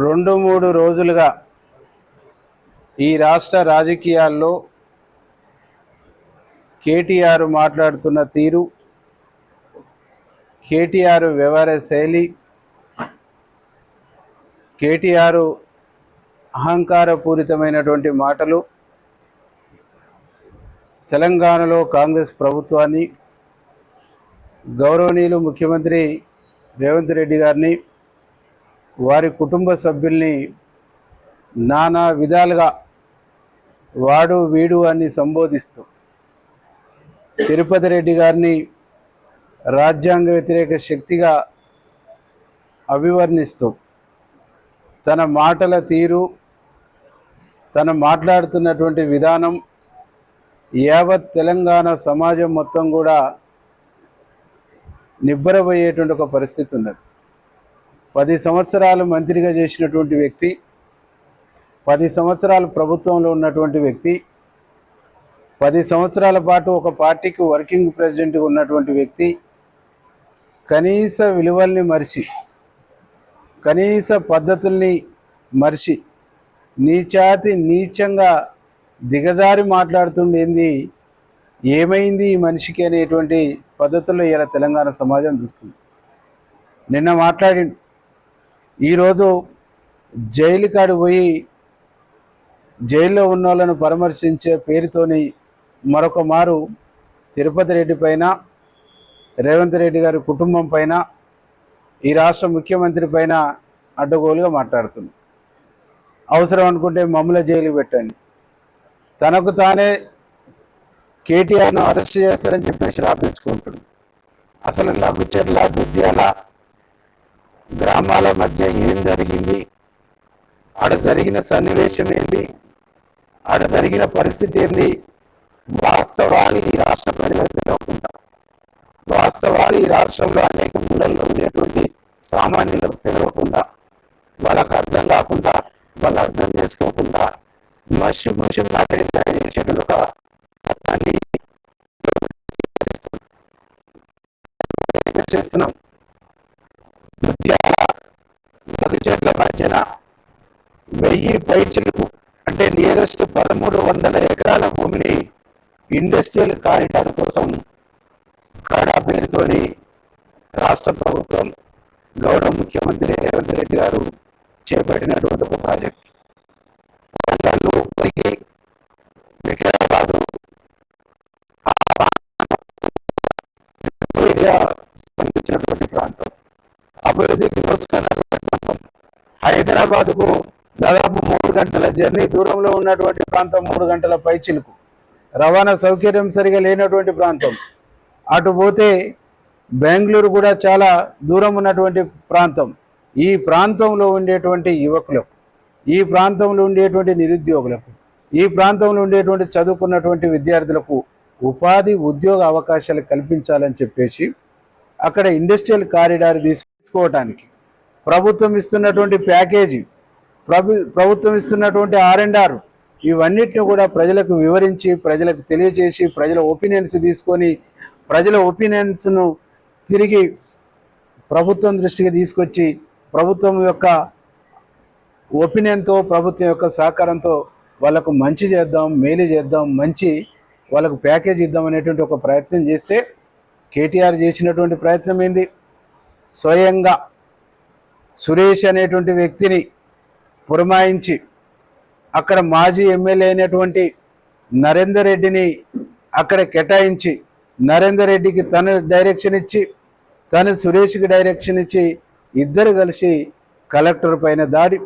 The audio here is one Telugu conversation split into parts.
2-3 రోజులుగా ఈ రాష్ట్ర రాజకీయాల్లో కేటీఆర్ మాట్లాడుతున్న తీరు, కేటీఆర్ వ్యవహార శైలి, కేటీఆర్ అహంకారపూరితమైనటువంటి మాటలు తెలంగాణలో కాంగ్రెస్ ప్రభుత్వాన్ని, గౌరవనీయులు ముఖ్యమంత్రి రేవంత్ రెడ్డి గారిని, వారి కుటుంబ సభ్యుల్ని నానా విధాలుగా వాడు వీడు అని సంబోధిస్తూ తిరుపతి రెడ్డి గారిని రాజ్యాంగ వ్యతిరేక శక్తిగా అభివర్ణిస్తూ తన మాటల తీరు, తను మాట్లాడుతున్నటువంటి విధానం యావత్ తెలంగాణ సమాజం మొత్తం కూడా నిబ్బరపోయేటువంటి ఒక పరిస్థితి ఉన్నది. 10 సంవత్సరాలు మంత్రిగా చేసినటువంటి వ్యక్తి, 10 సంవత్సరాలు ప్రభుత్వంలో ఉన్నటువంటి వ్యక్తి, 10 సంవత్సరాల పాటు ఒక పార్టీకి వర్కింగ్ ప్రెసిడెంట్గా ఉన్నటువంటి వ్యక్తి కనీస విలువల్ని మరిచి, కనీస పద్ధతుల్ని మరిచి నీచాతి నీచంగా దిగజారి మాట్లాడుతుండేంది, ఏమైంది ఈ మనిషికి అనేటువంటి పద్ధతుల్లో ఇలా తెలంగాణ సమాజం చూస్తుంది. నిన్న మాట్లాడిండు, ఈరోజు జైలు కాడు పోయి జైల్లో ఉన్న వాళ్ళను పరామర్శించే పేరుతోని మరొక మారు తిరుపతి రెడ్డి పైన, రేవంత్ రెడ్డి గారి కుటుంబం పైన, ఈ రాష్ట్ర ముఖ్యమంత్రి పైన అడ్డగోలుగా మాట్లాడుతుంది. అవసరం అనుకుంటే మమ్మల్ని జైలు పెట్టండి, తనకు తానే కేటీఆర్ను అరెస్ట్ చేస్తారని చెప్పేసి రాపించుకుంటుంది. అసలు లఘుచర్ల దుద్యాల గ్రామాల మధ్య ఏం జరిగింది, ఆడ జరిగిన సన్నివేశం ఏంది, ఆడ జరిగిన పరిస్థితి ఏంది, వాస్తవాలు ఈ రాష్ట్ర ప్రజలకు తెలియకుండా, వాస్తవాలు ఈ రాష్ట్రంలో అనేక మూలల్లో ఉండేటువంటి సామాన్యులకు తెలియకుండా, వాళ్ళకు అర్థం కాకుండా, వాళ్ళు అర్థం చేసుకోకుండా మషి చేసేటువంటి ఒక పథకాన్ని చేస్తున్నాం. లఘుచర్ల మధ్యన 1000 పైచిలకు అంటే నియరెస్ట్ 1300 ఎకరాల భూమిని ఇండస్ట్రియల్ కారిడార్ కోసం కాడా పేరుతోని రాష్ట్ర ప్రభుత్వం, గౌరవ ముఖ్యమంత్రి రేవంత్ రెడ్డి గారు చేపట్టినటువంటి ఒక ప్రాజెక్ట్. వికారాబాద్ సంబంధించినటువంటి ప్రాంతం, అభివృద్ధికి నోచుకున్నటువంటి ప్రాంతం. హైదరాబాద్కు దాదాపు 3 గంటల జర్నీ దూరంలో ఉన్నటువంటి ప్రాంతం, 3 గంటల పైచిలుకు రవాణా సౌకర్యం సరిగా లేనటువంటి ప్రాంతం. అటు పోతే బెంగళూరు కూడా చాలా దూరం ఉన్నటువంటి ప్రాంతం. ఈ ప్రాంతంలో ఉండేటువంటి యువకులకు, ఈ ప్రాంతంలో ఉండేటువంటి నిరుద్యోగులకు, ఈ ప్రాంతంలో ఉండేటువంటి చదువుకున్నటువంటి విద్యార్థులకు ఉపాధి ఉద్యోగ అవకాశాలు కల్పించాలని చెప్పేసి అక్కడ ఇండస్ట్రియల్ కారిడార్ తీసుకోవటానికి ప్రభుత్వం ఇస్తున్నటువంటి ప్యాకేజీ, ప్రభుత్వం ఇస్తున్నటువంటి R&R ఇవన్నిటిని కూడా ప్రజలకు వివరించి, ప్రజలకు తెలియజేసి, ప్రజల ఒపీనియన్స్ తీసుకొని, ప్రజల ఒపీనియన్స్ను తిరిగి ప్రభుత్వం దృష్టికి తీసుకొచ్చి ప్రభుత్వం యొక్క ఒపీనియన్తో, ప్రభుత్వం యొక్క సహకారంతో వాళ్ళకు మంచి చేద్దాం, మేలు చేద్దాం, మంచి వాళ్ళకు ప్యాకేజ్ ఇద్దాం అనేటువంటి ఒక ప్రయత్నం చేస్తే కేటీఆర్ చేసినటువంటి ప్రయత్నం ఏంది? స్వయంగా సురేష్ అనేటువంటి వ్యక్తిని పురమాయించి అక్కడ మాజీ ఎమ్మెల్యే అయినటువంటి నరేందర్ రెడ్డిని అక్కడ కేటాయించి, నరేందర్ రెడ్డికి తను డైరెక్షన్ ఇచ్చి, తను సురేష్కి డైరెక్షన్ ఇచ్చి, ఇద్దరు కలిసి కలెక్టర్ పైన దాడి,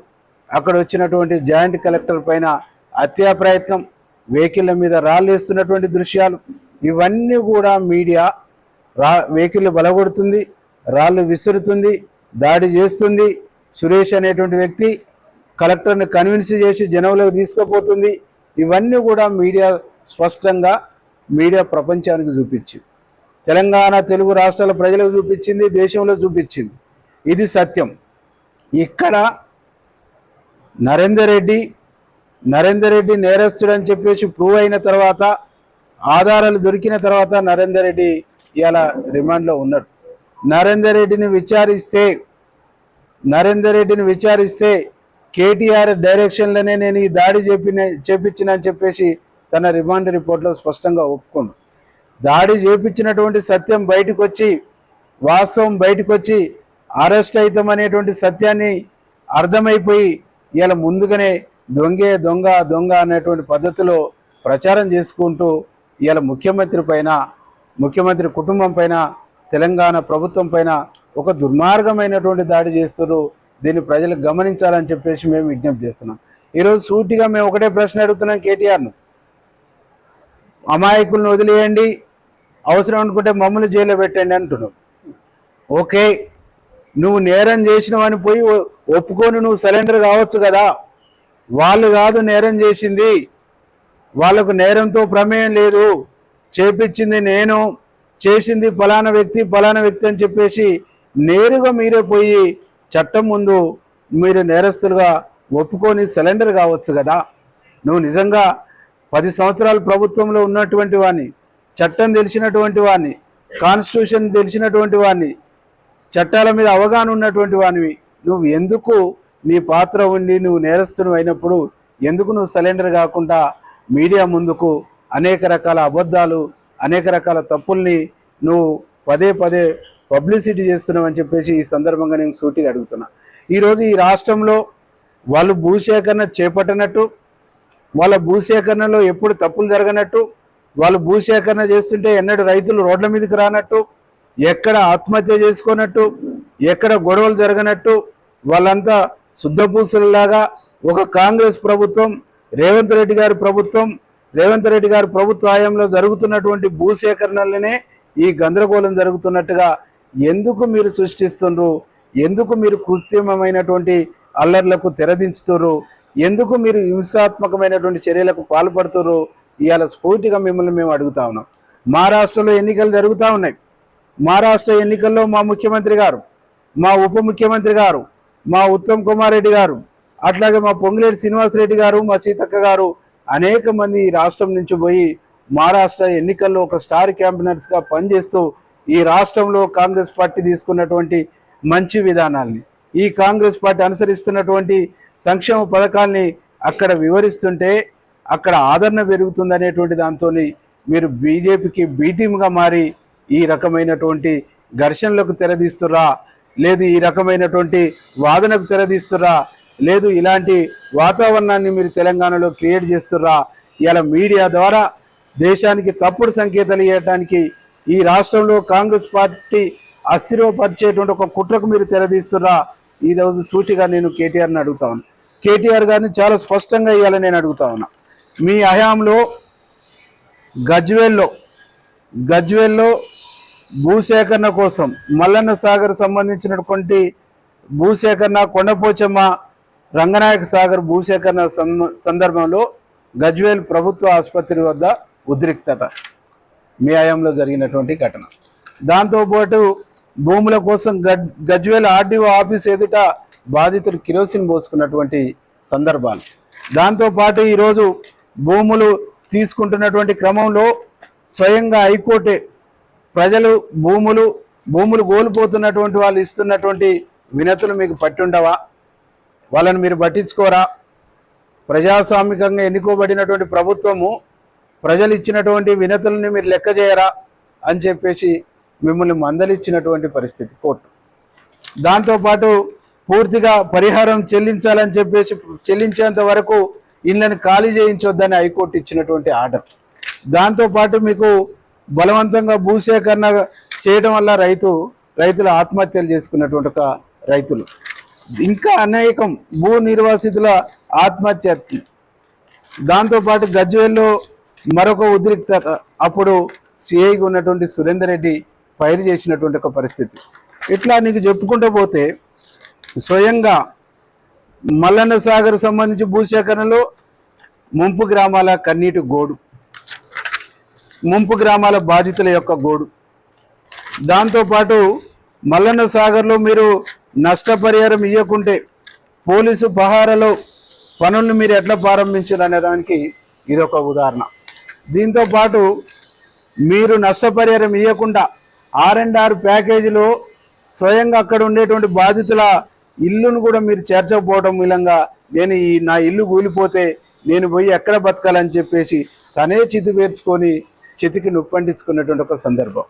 అక్కడ వచ్చినటువంటి జాయింట్ కలెక్టర్ పైన హత్యా ప్రయత్నం, వెహికల్ల మీద రాళ్ళు వేస్తున్నటువంటి దృశ్యాలు ఇవన్నీ కూడా మీడియా వెహికల్ బలగొడుతుంది, రాళ్ళు విసురుతుంది, దాడి చేస్తుంది. సురేష్ అనేటువంటి వ్యక్తి కలెక్టర్ని కన్విన్స్ చేసి జనంలోకి తీసుకుపోతుంది. ఇవన్నీ కూడా మీడియా స్పష్టంగా మీడియా ప్రపంచానికి చూపించింది, తెలంగాణ తెలుగు రాష్ట్రాల ప్రజలకు చూపించింది, దేశంలో చూపించింది. ఇది సత్యం. ఇక్కడ నరేందర్ రెడ్డి నేరస్తుడని చెప్పేసి ప్రూవ్ అయిన తర్వాత, ఆధారాలు దొరికిన తర్వాత నరేందర్ రెడ్డి ఇలా రిమాండ్లో ఉన్నాడు. నరేందర్ రెడ్డిని విచారిస్తే కేటీఆర్ డైరెక్షన్లోనే నేను ఈ దాడి చేపించిన అని చెప్పేసి తన రిమాండ్ రిపోర్ట్లో స్పష్టంగా ఒప్పుకోండు. దాడి చేపించినటువంటి సత్యం బయటకు వచ్చి, వాస్తవం బయటకు వచ్చి అరెస్ట్ అవుతామనేటువంటి సత్యాన్ని అర్థమైపోయి ఇలా ముందుగానే దొంగే దొంగ దొంగ అనేటువంటి పద్ధతిలో ప్రచారం చేసుకుంటూ ఇలా ముఖ్యమంత్రి కుటుంబం పైన, తెలంగాణ ప్రభుత్వం పైన ఒక దుర్మార్గమైనటువంటి దాడి చేస్తున్నారు. దీన్ని ప్రజలు గమనించాలని చెప్పేసి మేము విజ్ఞప్తి చేస్తున్నాం. ఈరోజు సూటిగా మేము ఒకటే ప్రశ్న అడుగుతున్నాం కేటీఆర్ను. అమాయకులను వదిలేయండి, అవసరం అనుకుంటే మమ్మల్ని జైల్లో పెట్టండి అంటున్నావు. ఓకే, నువ్వు నేరం చేసినవని పోయి ఒప్పుకొని నువ్వు సరెండర్ కావచ్చు కదా. వాళ్ళు కాదు నేరం చేసింది, వాళ్ళకు నేరంతో ప్రమేయం లేదు, చేపించింది నేను, చేసింది ఫలానా వ్యక్తి అని చెప్పేసి నేరుగా మీరే పోయి చట్టం ముందు మీరు నేరస్తులుగా ఒప్పుకొని సరెండర్ కావచ్చు కదా. నువ్వు నిజంగా 10 సంవత్సరాలు ప్రభుత్వంలో ఉన్నటువంటి వాడిని, చట్టం తెలిసినటువంటి వాడిని, కాన్స్టిట్యూషన్ తెలిసినటువంటి వాడిని, చట్టాల మీద అవగాహన ఉన్నటువంటి వాడివి, నువ్వు ఎందుకు నీ పాత్ర ఉండి నువ్వు నేరస్తుడు అయినప్పుడు ఎందుకు నువ్వు సరెండర్ కాకుండా మీడియా ముందుకు అనేక రకాల అబద్ధాలు, అనేక రకాల తప్పుల్ని నువ్వు పదే పబ్లిసిటీ చేస్తున్నావు అని చెప్పేసి ఈ సందర్భంగా నేను సూటిగా అడుగుతున్నా. ఈరోజు ఈ రాష్ట్రంలో వాళ్ళు భూసేకరణ చేపట్టనట్టు, వాళ్ళ భూసేకరణలో ఎప్పుడు తప్పులు జరగనట్టు, వాళ్ళు భూసేకరణ చేస్తుంటే ఎన్నడూ రైతులు రోడ్ల మీదకి రానట్టు, ఎక్కడ ఆత్మహత్య చేసుకోనట్టు, ఎక్కడ గొడవలు జరగనట్టు, వాళ్ళంతా శుద్ధపూసులలాగా ఒక కాంగ్రెస్ ప్రభుత్వం, రేవంత్ రెడ్డి గారి ప్రభుత్వ హయాంలో జరుగుతున్నటువంటి భూసేకరణలనే ఈ గందరగోళం జరుగుతున్నట్టుగా ఎందుకు మీరు సృష్టిస్తున్నారు? ఎందుకు మీరు కృత్రిమమైనటువంటి అల్లర్లకు తెరదించుతున్నారు? ఎందుకు మీరు హింసాత్మకమైనటువంటి చర్యలకు పాల్పడుతున్నారు? ఇవాళ స్ఫూర్తిగా మిమ్మల్ని మేము అడుగుతా ఉన్నాం. మహారాష్ట్రలో ఎన్నికలు జరుగుతూ ఉన్నాయి. మహారాష్ట్ర ఎన్నికల్లో మా ముఖ్యమంత్రి గారు, మా ఉప ముఖ్యమంత్రి గారు, మా ఉత్తమ్ కుమార్ రెడ్డి గారు, అట్లాగే మా పొంగులేటి శ్రీనివాసరెడ్డి గారు, మా సీతక్క గారు అనేక మంది ఈ రాష్ట్రం నుంచి పోయి మహారాష్ట్ర ఎన్నికల్లో ఒక స్టార్ క్యాంపెయినర్స్గా పనిచేస్తూ ఈ రాష్ట్రంలో కాంగ్రెస్ పార్టీ తీసుకున్నటువంటి మంచి విధానాల్ని, ఈ కాంగ్రెస్ పార్టీ అనుసరిస్తున్నటువంటి సంక్షేమ పథకాల్ని అక్కడ వివరిస్తుంటే అక్కడ ఆదరణ పెరుగుతుందనేటువంటి దాంతో మీరు బీజేపీకి బీటీమ్గా మారి ఈ రకమైనటువంటి ఘర్షణలకు తెరదీస్తురా, లేదు ఈ రకమైనటువంటి వాదనకు తెరదీస్తురా, లేదు ఇలాంటి వాతావరణాన్ని మీరు తెలంగాణలో క్రియేట్ చేస్తుర్రా? ఇలా మీడియా ద్వారా దేశానికి తప్పుడు సంకేతాలు ఇవ్వడానికి ఈ రాష్ట్రంలో కాంగ్రెస్ పార్టీ అస్థిరపరిచేటువంటి ఒక కుట్రకు మీరు తెరదీస్తుర్రా? ఈరోజు సూటిగా నేను కేటీఆర్ని అడుగుతా ఉన్నా. కేటీఆర్ గారిని చాలా స్పష్టంగా ఇవ్వాలని నేను అడుగుతా ఉన్నా. మీ హయాంలో గజ్వేల్లో భూసేకరణ కోసం మల్లన్న సాగర్ సంబంధించినటువంటి భూసేకరణ, కొండపోచమ్మ రంగనాయక సాగర్ భూసేకరణ సందర్భంలో గజ్వేల్ ప్రభుత్వ ఆసుపత్రి వద్ద ఉద్రిక్తత మీ హయాంలో జరిగినటువంటి ఘటన. దాంతోపాటు భూముల కోసం గజ్వేల్ ఆర్డీఓ ఆఫీస్ ఎదుట బాధితులు కిరోసిన్ పోసుకున్నటువంటి సందర్భాలు. దాంతోపాటు ఈరోజు భూములు తీసుకుంటున్నటువంటి క్రమంలో స్వయంగా హైకోర్టే ప్రజలు భూములు కోల్పోతున్నటువంటి వాళ్ళు ఇస్తున్నటువంటి వినతులు మీకు పట్టుండవా? వాళ్ళని మీరు పట్టించుకోరా? ప్రజాస్వామికంగా ఎన్నుకోబడినటువంటి ప్రభుత్వము ప్రజలు ఇచ్చినటువంటి వినతులని మీరు లెక్క చేయరా అని చెప్పేసి మిమ్మల్ని మందలిచ్చినటువంటి పరిస్థితి కోర్టు. దాంతోపాటు పూర్తిగా పరిహారం చెల్లించాలని చెప్పేసి చెల్లించేంత వరకు ఇళ్ళని ఖాళీ చేయించొద్దని హైకోర్టు ఇచ్చినటువంటి ఆర్డర్. దాంతోపాటు మీకు బలవంతంగా భూసేకరణ చేయడం వల్ల రైతులు ఆత్మహత్యలు చేసుకున్నటువంటి ఒక రైతులు, ఇంకా అనేకం భూ నిర్వాసితుల ఆత్మహత్య. దాంతోపాటు గజ్వేల్లో మరొక ఉద్రిక్తత, అప్పుడు సిఐగా ఉన్నటువంటి సురేందర్ రెడ్డి ఫైర్ చేసినటువంటి ఒక పరిస్థితి. ఇట్లా నీకు చెప్పుకుంటూ పోతే స్వయంగా మల్లన్న సాగర్ సంబంధించి భూసేకరణలో ముంపు గ్రామాల కన్నీటి గోడు, ముంపు గ్రామాల బాధితుల యొక్క గోడు. దాంతోపాటు మల్లన్న సాగర్లో మీరు నష్టపరిహారం ఇవ్వకుంటే పోలీసు పహారాలో పనులను మీరు ఎట్లా ప్రారంభించారు అనే దానికి ఇదొక ఉదాహరణ. దీంతోపాటు మీరు నష్టపరిహారం ఇవ్వకుండా R&R ప్యాకేజీలో స్వయంగా అక్కడ ఉండేటువంటి బాధితుల ఇల్లును కూడా మీరు చేర్చకపోవడం మూలంగా నా ఇల్లు కూలిపోతే నేను పోయి ఎక్కడ బతకాలని చెప్పేసి తనే చితి పేర్చుకొని చితికి నొప్పంటించుకున్నటువంటి ఒక సందర్భం.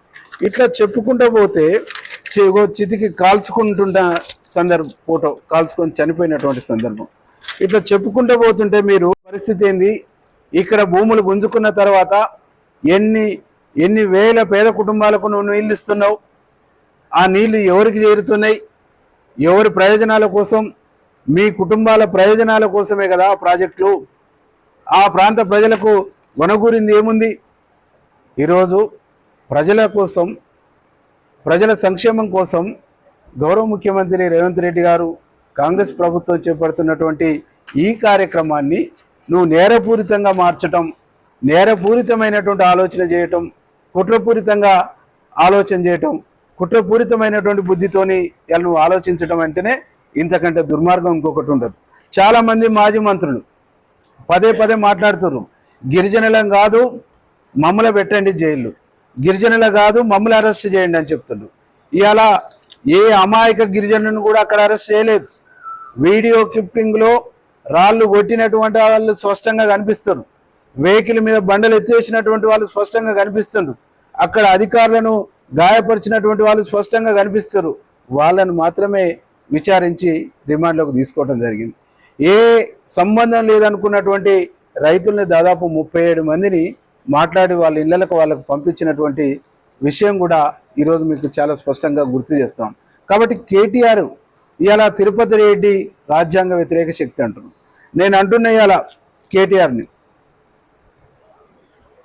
ఇట్లా చెప్పుకుంటూ పోతే చితికి కాల్చుకుంటున్న ఫోటో కాల్చుకొని చనిపోయినటువంటి సందర్భం. ఇట్లా చెప్పుకుంటూ పోతుంటే మీరు పరిస్థితి ఏంది? ఇక్కడ భూములు గుంజుకున్న తర్వాత ఎన్ని వేల పేద కుటుంబాలకు నువ్వు నీళ్ళు ఇస్తున్నావు? ఆ నీళ్లు ఎవరికి చేరుతున్నాయి? ఎవరి ప్రయోజనాల కోసం? మీ కుటుంబాల ప్రయోజనాల కోసమే కదా ఆ ప్రాజెక్టులు. ఆ ప్రాంత ప్రజలకు వనగూరింది ఏముంది? ఈరోజు ప్రజల కోసం, ప్రజల సంక్షేమం కోసం గౌరవ ముఖ్యమంత్రి రేవంత్ రెడ్డి గారు, కాంగ్రెస్ ప్రభుత్వం చేపడుతున్నటువంటి ఈ కార్యక్రమాన్ని నువ్వు నేరపూరితంగా మార్చటం, నేరపూరితమైనటువంటి ఆలోచన చేయటం, కుట్రపూరితంగా ఆలోచన చేయటం, కుట్రపూరితమైనటువంటి బుద్ధితోని నువ్వు ఆలోచించడం అంటేనే ఇంతకంటే దుర్మార్గం ఇంకొకటి ఉండదు. చాలామంది మాజీ మంత్రులు పదే పదే మాట్లాడుతున్నారు, గిరిజనులం కాదు మమ్మల్ని పెట్టండి జైలు, గిరిజనుల కాదు మమ్మల్ని అరెస్ట్ చేయండి అని చెప్తున్నారు. ఇవాళ ఏ అమాయక గిరిజనులను కూడా అక్కడ అరెస్ట్ చేయలేదు. వీడియో క్లిప్పింగ్లో రాళ్ళు కొట్టినటువంటి వాళ్ళు స్పష్టంగా కనిపిస్తున్నారు. వెహికల్ మీద బండలు ఎత్తేసినటువంటి వాళ్ళు స్పష్టంగా కనిపిస్తున్నారు. అక్కడ అధికారులను గాయపరిచినటువంటి వాళ్ళు స్పష్టంగా కనిపిస్తారు. వాళ్ళను మాత్రమే విచారించి రిమాండ్లోకి తీసుకోవడం జరిగింది. ఏ సంబంధం లేదనుకున్నటువంటి రైతుల్ని దాదాపు 37 మందిని మాట్లాడి వాళ్ళ ఇళ్లకు వాళ్ళకు పంపించినటువంటి విషయం కూడా ఈరోజు మీకు చాలా స్పష్టంగా గుర్తు చేస్తాం. కాబట్టి కేటీఆర్ ఇవాళ తిరుపతి రెడ్డి రాజ్యాంగ వ్యతిరేక శక్తి అంటున్నాను. నేను అంటున్నా ఇవాళ కేటీఆర్ని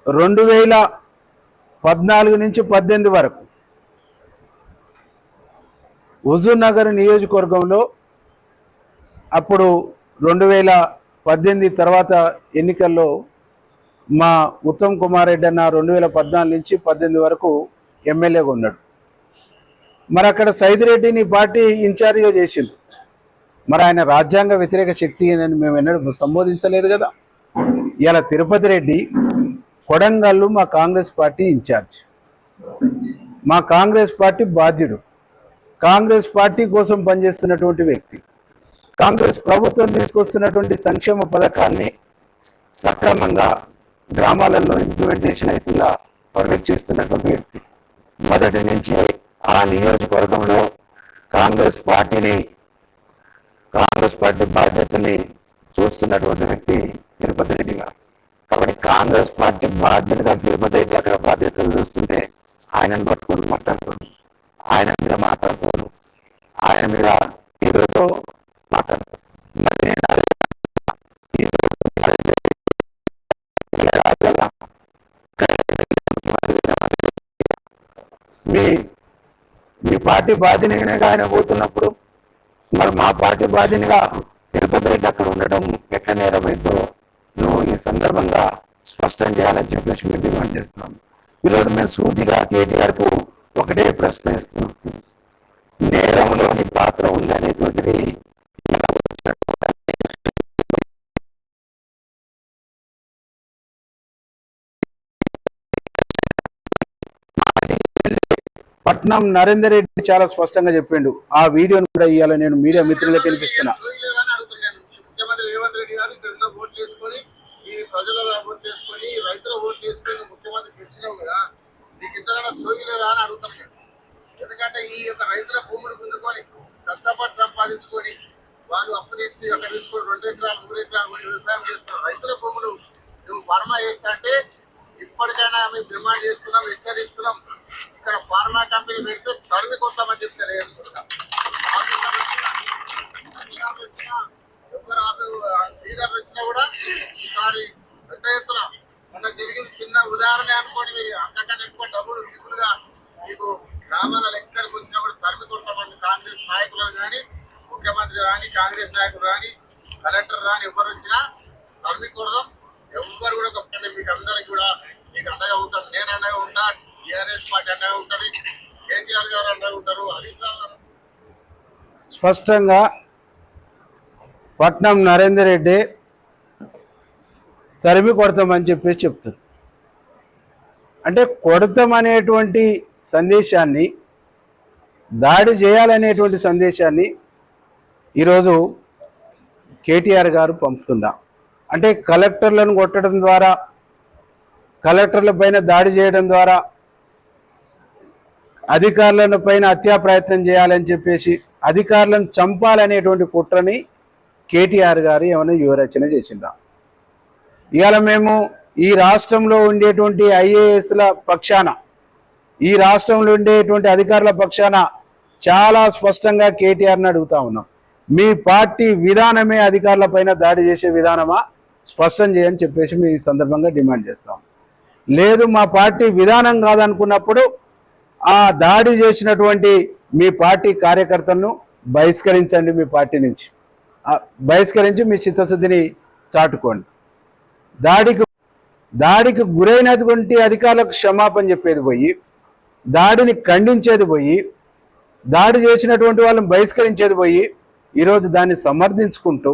2014 నుంచి 18 వరకు హుజూర్ నగర్ నియోజకవర్గంలో, అప్పుడు 2018 తర్వాత ఎన్నికల్లో మా ఉత్తమ్ కుమార్ రెడ్డి అన్న 2014 నుంచి 18 వరకు ఎమ్మెల్యేగా ఉన్నాడు. మరి అక్కడ సైదిరెడ్డిని పార్టీ ఇన్ఛార్జిగా చేసింది. మరి ఆయన రాజ్యాంగ వ్యతిరేక శక్తి అని మేము ఎన్నడూ సంబోధించలేదు కదా. ఇలా తిరుపతి రెడ్డి కొడంగల్లు మా కాంగ్రెస్ పార్టీ ఇన్ఛార్జ్, మా కాంగ్రెస్ పార్టీ బాధ్యుడు, కాంగ్రెస్ పార్టీ కోసం పనిచేస్తున్నటువంటి వ్యక్తి, కాంగ్రెస్ ప్రభుత్వం తీసుకొస్తున్నటువంటి సంక్షేమ పథకాన్ని సక్రమంగా గ్రామాలలో ఇంప్లిమెంటేషన్ అవుతుందా పర్యవేక్షిస్తున్నటువంటి వ్యక్తి. మొదటి నుంచి ఆ నియోజకవర్గంలో కాంగ్రెస్ పార్టీ బాధ్యతని చూస్తున్నటువంటి వ్యక్తి తిరుపతి రెడ్డి గారు. కాబట్టి కాంగ్రెస్ పార్టీ బాధ్యతగా తిరుపతి రెడ్డి అక్కడ బాధ్యతలు చూస్తుంటే ఆయనను పట్టుకొని మాట్లాడుకోరు, ఆయన మీద మాట్లాడుకోరు, ఆయన మీద ఈరోజు మాట్లాడతారు. మీ పార్టీ బాధ్యతగానే ఆయన పోతున్నప్పుడు మరి మా పార్టీ బాధ్యతగా తిరుపతి రెడ్డి అక్కడ ఉండడం ఎట్లా నేరమైందో నువ్వు ఈ సందర్భంగా స్పష్టం చేయాలని చెప్పేసి మేము డిమాండ్ చేస్తున్నాం. ఈరోజు మేము సూటిగా కేటీఆర్కు ఒకటే ప్రశ్న ఇస్తున్నాం, నేరంలోని పాత్ర ఉంది అనేటువంటిది పట్నం నరేందర్ రెడ్డి చాలా స్పష్టంగా చెప్పిండు. ఆ వీడియోను కూడా ఇవాళ నేను మీడియా మిత్రులకు వినిపిస్తున్నా. ముఖ్యమంత్రి రేవంత్ రెడ్డి గారు ఇక్కడ ఓట్లు వేసుకొని ఈ ప్రజల ఓట్లు వేసుకొని రైతుల ఓట్లు వేసుకొని ముఖ్యమంత్రి గెలిచినావు కదా, నీకు ఇంతకన్నా సోగిలేదా అని అడుగుతున్నాను. ఎందుకంటే ఈ యొక్క రైతుల భూములు గుంజుకొని కష్టపడి సంపాదించుకొని వాళ్ళు అప్పు తెచ్చి అక్కడ తీసుకొని 2 ఎకరాలు 3 ఎకరాలు వ్యవసాయం చేస్తున్నారు. రైతుల భూములు నువ్వు ఫార్మా చేస్తా అంటే ఇప్పటికైనా మేము డిమాండ్ చేస్తున్నాం, హెచ్చరిస్తున్నాం. ఇక్కడ ఫార్మా కంపెనీ పెడితే తరిమి కొడతామని చెప్తే వేసుకుంటాం. లీడర్లు వచ్చినా కూడా ఈసారి పెద్ద ఎత్తున మొన్న జరిగింది చిన్న ఉదాహరణ అనుకోండి. మీరు అంతకన్నా ఎక్కువ డబ్బులు దిగులుగా మీకు గ్రామాలలో ఎక్కడికి వచ్చినా కూడా తరిమి కొడతామని కాంగ్రెస్ నాయకులు కానీ, ముఖ్యమంత్రి రాని, కాంగ్రెస్ నాయకులు రాని, కలెక్టర్ రాని ఎవరు వచ్చినా తరిమి కొడదాం. ఎవరు కూడా గొప్పండి, మీకు అందరికి కూడా మీకు అండగా ఉంటాం. నేను అండగా ఉంటా, టీఆర్ఎస్ పార్టీ అండగా ఉంటుంది, కేటీఆర్ గారు అండగా ఉంటారు, హరీష్ రావు గారు. స్పష్టంగా పట్నం నరేందర్ రెడ్డి తరిమి కొడతామని చెప్పేసి చెప్తారు. అంటే కొడతామనేటువంటి సందేశాన్ని, దాడి చేయాలనేటువంటి సందేశాన్ని ఈరోజు కేటీఆర్ గారు పంపుతుండా. అంటే కలెక్టర్లను కొట్టడం ద్వారా, కలెక్టర్ల పైన దాడి చేయడం ద్వారా, అధికారుల పైన హత్యా ప్రయత్నం చేయాలని చెప్పేసి అధికారులను చంపాలనేటువంటి కుట్రని కేటీఆర్ గారు ఏమైనా యువరచన చేసిందా? ఇవాళ మేము ఈ రాష్ట్రంలో ఉండేటువంటి ఐఏఎస్ల పక్షాన, ఈ రాష్ట్రంలో ఉండేటువంటి అధికారుల పక్షాన చాలా స్పష్టంగా కేటీఆర్ని అడుగుతా ఉన్నాం. మీ పార్టీ విధానమే అధికారుల పైన దాడి చేసే విధానమా? స్పష్టం చేయని చెప్పేసి మీ ఈ సందర్భంగా డిమాండ్ చేస్తాం. లేదు, మా పార్టీ విధానం కాదనుకున్నప్పుడు ఆ దాడి చేసినటువంటి మీ పార్టీ కార్యకర్తలను బహిష్కరించండి, మీ పార్టీ నుంచి బహిష్కరించి మీ చిత్తశుద్ధిని చాటుకోండి. దాడికి గురైనటువంటి అధికారులకు క్షమాపణ చెప్పేది పోయి, దాడిని ఖండించేది పోయి, దాడి చేసినటువంటి వాళ్ళని బహిష్కరించేది పోయి, ఈరోజు దాన్ని సమర్థించుకుంటూ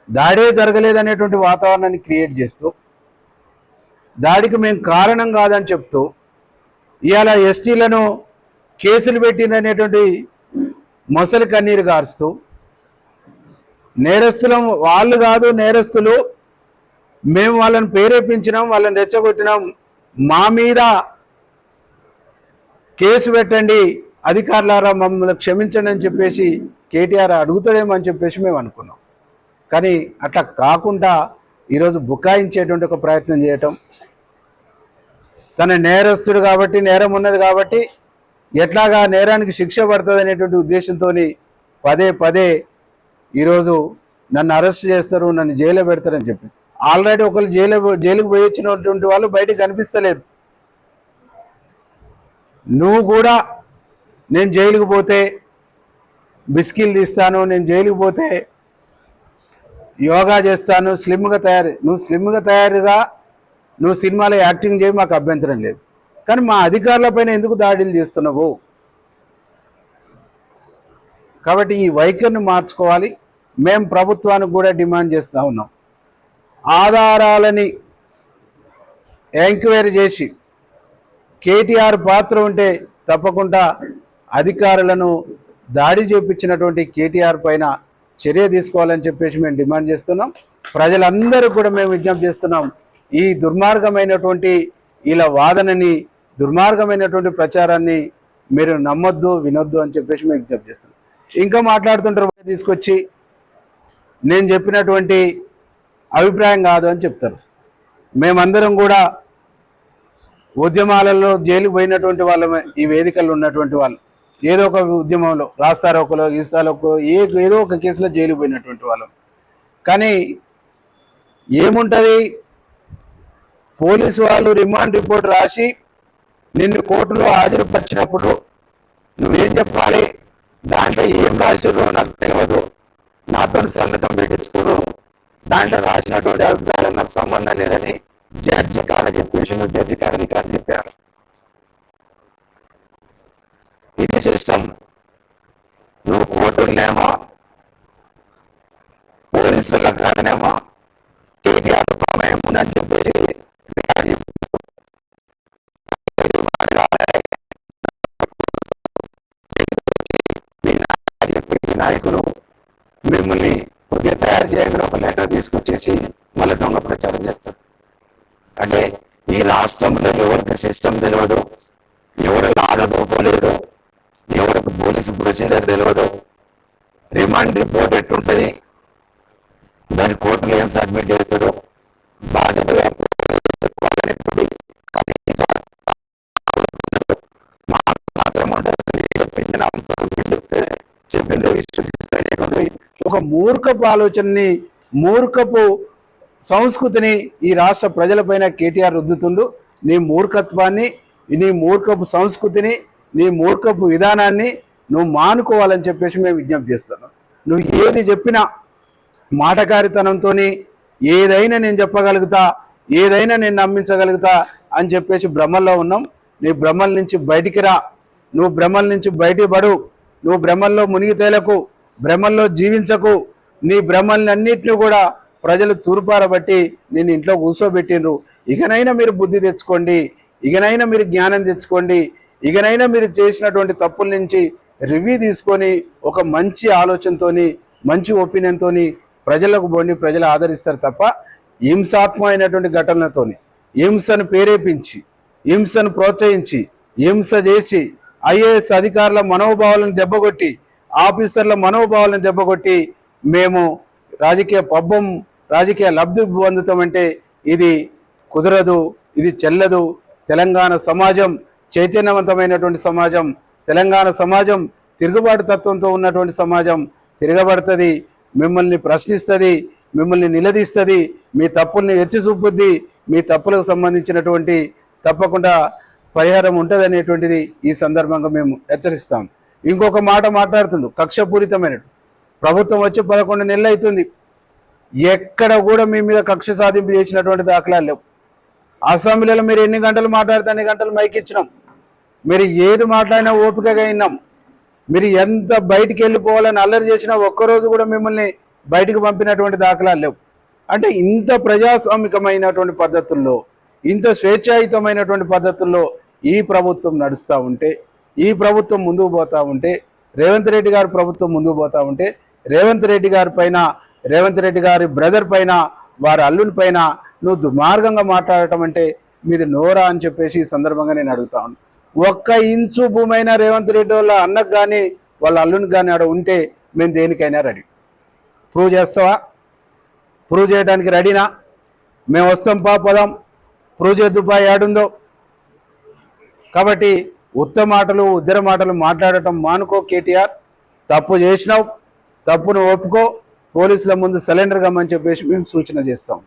దాడే జరగలేదనేటువంటి వాతావరణాన్ని క్రియేట్ చేస్తూ, దాడికి మేము కారణం కాదని చెప్తూ, ఇవాళ ఎస్టీలను కేసులు పెట్టిననేటువంటి మొసలి కన్నీరు గారుస్తూ, నేరస్తులం వాళ్ళు కాదు నేరస్తులు, మేము వాళ్ళని ప్రేరేపించినాం, వాళ్ళని రెచ్చగొట్టినాం, మా మీద కేసు పెట్టండి అధికారులారా, మమ్మల్ని క్షమించండి అని చెప్పేసి కేటీఆర్ అడుగుతాడేమో అని చెప్పేసి మేము అనుకున్నాం. కానీ అట్లా కాకుండా ఈరోజు బుకాయించేటువంటి ఒక ప్రయత్నం చేయటం, తన నేరస్తుడు కాబట్టి, నేరం ఉన్నది కాబట్టి ఎట్లాగా నేరానికి శిక్ష పడుతుంది అనేటువంటి ఉద్దేశంతో పదే పదే ఈరోజు నన్ను అరెస్ట్ చేస్తారు, నన్ను జైల్లో పెడతారని చెప్పి ఆల్రెడీ ఒకరు జైలుకు పోయి వచ్చినటువంటి వాళ్ళు బయటకు కనిపిస్తలేరు. నువ్వు కూడా నేను జైలుకు పోతే బిస్కిల్ తీస్తాను, నేను జైలుకు పోతే యోగా చేస్తాను, నువ్వు స్లిమ్గా తయారుగా నువ్వు సినిమాలో యాక్టింగ్ చేయి, మాకు అభ్యంతరం లేదు. కానీ మా అధికారులపైన ఎందుకు దాడులు చేస్తున్నావు? కాబట్టి ఈ వైఖరిని మార్చుకోవాలి. మేము ప్రభుత్వానికి కూడా డిమాండ్ చేస్తూ ఉన్నాం, ఆధారాలని ఎంక్వైరీ చేసి కేటీఆర్ పాత్ర ఉంటే తప్పకుండా అధికారులను దాడి చేపించినటువంటి కేటీఆర్ పైన చర్య తీసుకోవాలని చెప్పేసి మేము డిమాండ్ చేస్తున్నాం. ప్రజలందరూ కూడా మేము విజ్ఞప్తి చేస్తున్నాం, ఈ దుర్మార్గమైనటువంటి ఇలా వాదనని, దుర్మార్గమైనటువంటి ప్రచారాన్ని మీరు నమ్మొద్దు, వినొద్దు అని చెప్పేసి మేము విజ్ఞప్తి చేస్తున్నాం. ఇంకా మాట్లాడుతుంటారు, తీసుకొచ్చి నేను చెప్పినటువంటి అభిప్రాయం కాదు అని చెప్తారు. మేమందరం కూడా ఉద్యమాలలో జైలుకు పోయినటువంటి వాళ్ళమే, ఈ వేదికల్లో ఉన్నటువంటి వాళ్ళు, ఏదో ఒక ఉద్యమంలో రాస్తారోకలో, గీస్తాలోకో ఏదో ఒక కేసులో జైలుకు పోయినటువంటి వాళ్ళం. కానీ ఏముంటుంది, పోలీసు వాళ్ళు రిమాండ్ రిపోర్ట్ రాసి నిన్ను కోర్టులో హాజరుపరిచినప్పుడు నువ్వేం చెప్పాలి? దాంట్లో ఏం రాశారో నాకు తెలియదు, నాతో సంతకం పెట్టించుకోరు, దాంట్లో రాసినటువంటి అభిప్రాయాలు నాకు సంబంధం లేదని జడ్జి కాడ చెప్పేసి నువ్వు జడ్జి కాడని కాడ చెప్పారు. ఇది సిస్టమ్. నువ్వు కోర్టులనేమో పోలీసుల కాడనేమో కేటీఆర్ ప్రమేయం ఉందని చెప్పేసి నాయకులు మిమ్మల్ని కొద్దిగా తయారు చేయకుండా ఒక లెటర్ తీసుకొచ్చేసి మళ్ళీ దొంగ ప్రచారం చేస్తారు. అంటే ఈ రాష్ట్రంలో ఎవరికి సిస్టమ్ తెలియదు, ఎవరు ఆదపోలేదు, ఎవరికి పోలీసు ప్రొసీజర్ తెలియదు, రిమాండ్ రిపోర్ట్ ఎట్టుంటుంది, దాని కోర్టులో ఏం సబ్మిట్ చేస్తారో బాధ్యతగా చెప్పిందో విశ్వసిస్తాడు. ఒక మూర్ఖపు ఆలోచనని, మూర్ఖపు సంస్కృతిని ఈ రాష్ట్ర ప్రజలపైన కేటీఆర్ రుద్దుతుండు. నీ మూర్ఖత్వాన్ని, నీ మూర్ఖపు సంస్కృతిని, నీ మూర్ఖపు విధానాన్ని నువ్వు మానుకోవాలని చెప్పేసి మేము విజ్ఞప్తి చేస్తున్నాం. నువ్వు ఏది చెప్పినా మాటకారితనంతో ఏదైనా నేను చెప్పగలుగుతా, ఏదైనా నేను నమ్మించగలుగుతా అని చెప్పేసి భ్రమల్లో ఉన్నాం. నీ భ్రమల నుంచి బయటికి రా, నువ్వు భ్రమల నుంచి బయటికి పడు, నువ్వు భ్రమల్లో మునిగి తేలకు, భ్రమల్లో జీవించకు. నీ భ్రమల్ని అన్నింటినీ కూడా ప్రజలు తూర్పారబట్టి నేను ఇంట్లో కూర్చోబెట్టిండ్రు. ఇకనైనా మీరు బుద్ధి తెచ్చుకోండి, ఇకనైనా మీరు జ్ఞానం తెచ్చుకోండి, ఇకనైనా మీరు చేసినటువంటి తప్పుల నుంచి రివ్యూ తీసుకొని ఒక మంచి ఆలోచనతోని మంచి ఒపీనియన్తోని ప్రజలకు పోండి, ప్రజలు ఆదరిస్తారు తప్ప హింసాత్మకమైనటువంటి ఘటనలతోని హింసను ప్రేరేపించి హింసను ప్రోత్సహించి హింస చేసి ఐఏఎస్ అధికారుల మనోభావాలను దెబ్బకొట్టి ఆఫీసర్ల మనోభావాలను దెబ్బకొట్టి మేము రాజకీయ పబ్బం రాజకీయ లబ్ధి పొందుతామంటే ఇది కుదరదు, ఇది చెల్లదు. తెలంగాణ సమాజం చైతన్యవంతమైనటువంటి సమాజం, తెలంగాణ సమాజం తిరుగుబాటు తత్వంతో ఉన్నటువంటి సమాజం తిరగబడుతుంది, మిమ్మల్ని ప్రశ్నిస్తుంది, మిమ్మల్ని నిలదీస్తుంది, మీ తప్పుల్ని ఎత్తి చూపుద్ది, మీ తప్పులకు సంబంధించినటువంటి తప్పకుండా పరిహారం ఉంటుంది అనేటువంటిది ఈ సందర్భంగా మేము హెచ్చరిస్తాం. ఇంకొక మాట మాట్లాడుతుండు, కక్షపూరితమైన ప్రభుత్వం వచ్చి 11 నెలలు అవుతుంది, ఎక్కడ కూడా మీ మీద కక్ష సాధింపు చేసినటువంటి దాఖలాలు లేవు. అసెంబ్లీలో మీరు ఎన్ని గంటలు మాట్లాడితే అన్ని గంటలు మైక్ ఇచ్చినాం, మీరు ఏది మాట్లాడినా ఓపికగా విన్నాం. మీరు ఎంత బయటికి వెళ్ళిపోవాలని అల్లరి చేసినా ఒక్కరోజు కూడా మిమ్మల్ని బయటకు పంపినటువంటి దాఖలాలు లేవు. అంటే ఇంత ప్రజాస్వామికమైనటువంటి పద్ధతుల్లో, ఇంత స్వేచ్ఛాయుతమైనటువంటి పద్ధతుల్లో ఈ ప్రభుత్వం నడుస్తూ ఉంటే, ఈ ప్రభుత్వం ముందుకు పోతూ ఉంటే, రేవంత్ రెడ్డి గారి ప్రభుత్వం ముందుకు పోతూ ఉంటే, రేవంత్ రెడ్డి గారి పైన, రేవంత్ రెడ్డి గారి బ్రదర్ పైన, వారి అల్లుని పైన నువ్వు దుర్మార్గంగా మాట్లాడటం అంటే మీది నోరా అని చెప్పేసి ఈ సందర్భంగా నేను అడుగుతా ఉన్నాను. 1 ఇంచు భూమైనా రేవంత్ రెడ్డి వాళ్ళ అన్నకు కానీ వాళ్ళ అల్లునికి కానీ ఆడ ఉంటే మేము దేనికైనా రెడీ. ప్రూవ్ చేస్తావా? ప్రూవ్ చేయడానికి రెడీనా? మేము వస్తాం, పోదాం, ప్రూవ్ చేద్దుపా ఏడుందో. కాబట్టి ఉత్తమ మాటలు ఉద్దర మాటలు మాట్లాడటం మానుకో కేటీఆర్. తప్పు చేసినావు, తప్పును ఒప్పుకో, పోలీసుల ముందు సరెండర్ కమ్మని చెప్పేసి మేము సూచన చేస్తాం.